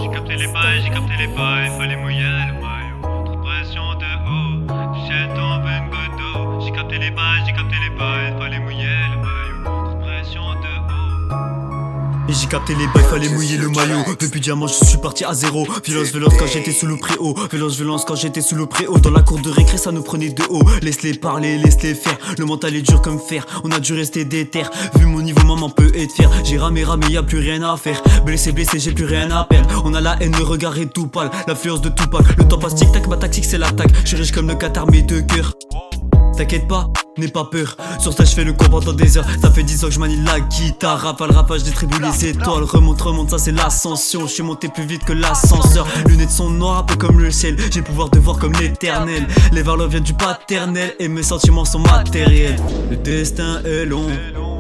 J'ai capté les bails, fallait mouiller le maillot. Trop de pression de haut, du ciel tombe une goutte d'eau. J'ai capté les bails, fallait mouiller le maillot. Trop de pression de haut. Et j'ai capté les bails, fallait mouiller le maillot. Depuis diamant, je suis parti à zéro. Violence quand j'étais sous le préau. Violence quand j'étais sous le préau. Dans la cour de récré, ça nous prenait de haut. Laisse-les parler, laisse-les faire. Le mental est dur comme fer. On a dû rester déter. Vu mon niveau, maman peut être fière. J'ai ramé, y'a plus rien à faire. Blessé, j'ai plus rien à perdre. On a la haine, le regard est tout pâle. L'influence de Tupac. Le temps passe tic-tac, ma tactique c'est l'attaque. Je suis riche comme le Qatar, mais de cœur. T'inquiète pas, n'aie pas peur. Sur ça je fais le combat dans des heures. Ça fait 10 ans que je manie la guitare. Rafale, je distribue les étoiles. Remonte, ça c'est l'ascension. Je suis monté plus vite que l'ascenseur. Lunettes sont noires, un peu comme le ciel. J'ai le pouvoir de voir comme l'éternel. Les valeurs viennent du paternel et mes sentiments sont matériels. Le destin est long,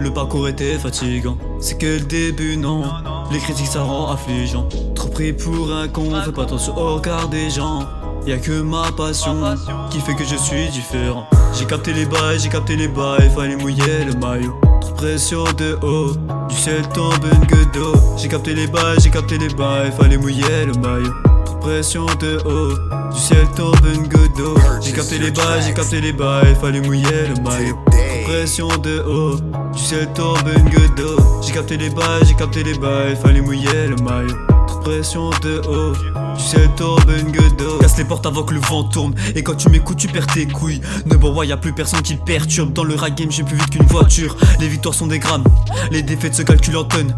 le parcours était fatigant. C'est que le début, non. Les critiques ça rend affligeant. Trop pris pour un con, fais pas attention au regard des gens. Y'a que ma passion qui fait que je suis différent. J'ai capté les bails, fallait mouiller le maillot. Trop de pression de haut, du ciel tombe une goutte d'eau. J'ai capté les bails, fallait mouiller le maillot. Trop de pression de haut, du ciel tombe une goutte d'eau. J'ai capté les bails, fallait mouiller le maillot. Trop de pression de haut, du ciel tombe une goutte d'eau. J'ai capté les bails, fallait mouiller le maillot. Pression de haut, du ciel tombe une goutte d'eau. Casse les portes avant que le vent tourne. Et quand tu m'écoutes tu perds tes couilles. Ne bon y'a plus personne qui le perturbe. Dans le rap game j'ai plus vite qu'une voiture. Les victoires sont des grammes, les défaites se calculent en tonnes.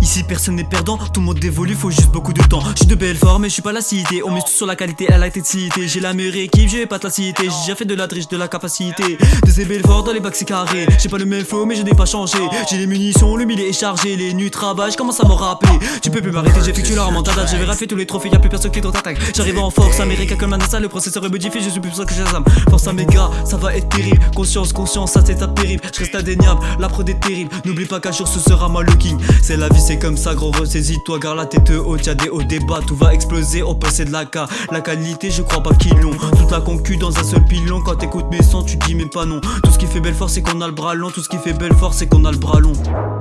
Ici personne n'est perdant, tout le monde évolue, faut juste beaucoup de temps. Je suis de Belfort mais je suis pas la cité. On mise tout sur la qualité à la technicité. J'ai la meilleure équipe, j'ai pas de la cité. J'ai déjà fait de la triche, de la capacité. Des Belfort dans les bacs c'est carré. J'ai pas le même flow mais je n'ai pas changé. J'ai les munitions, le milieu est chargé. Les nuits travail, je commence à m'en rappeler. Tu peux plus m'arrêter, j'effectue la remontada. J'avais raflé tous les trophées, y'a plus personne qui t'attaque. J'arrive en force, américain comme NASA. Le processeur est modifié, je suis plus puissant que Shazam. Force à mes gars, ça va être terrible. Conscience, ça c'est ta terrible. Je reste indéniable, la prod est terrible. N'oublie pas qu'un jour ce sera moi le king. C'est la vie, c'est comme ça gros, ressaisis-toi car la tête haute, y'a des hauts débats, tout va exploser, on peut c'est de la K. La qualité, je crois pas qu'ils l'ont. Toute la concu dans un seul pilon, quand t'écoutes mes sons, tu dis mais pas non. Tout ce qui fait Belfort, c'est qu'on a le bras long, tout ce qui fait Belfort, c'est qu'on a le bras long.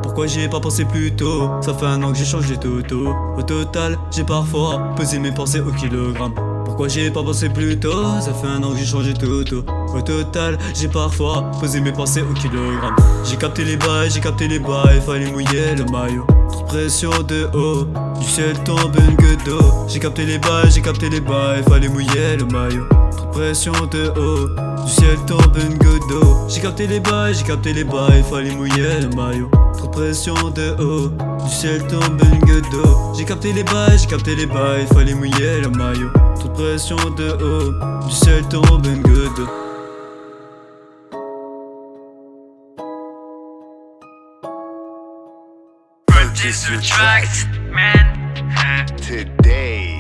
Pourquoi j'y ai pas pensé plus tôt? Ça fait un an que j'ai changé toto. Au total, j'ai parfois pesé mes pensées au kilogramme. Pourquoi j'y ai pas pensé plus tôt? Ça fait un an que j'ai changé toto. Au total, j'ai parfois posé mes pensées au kilogramme. J'ai capté les bails, fallait mouiller le maillot. Trop de pression de haut, du ciel tombe une goutte d'eau. J'ai capté les bails, fallait mouiller le maillot. Trop de pression de haut, du ciel tombe une goutte d'eau. J'ai capté les bails, fallait mouiller le maillot. Trop de pression de haut, du ciel tombe une goutte d'eau. J'ai capté les bails, fallait mouiller le maillot. Trop de pression de haut, du ciel tombe une goutte d'eau. Purchase your tracks, man. Today.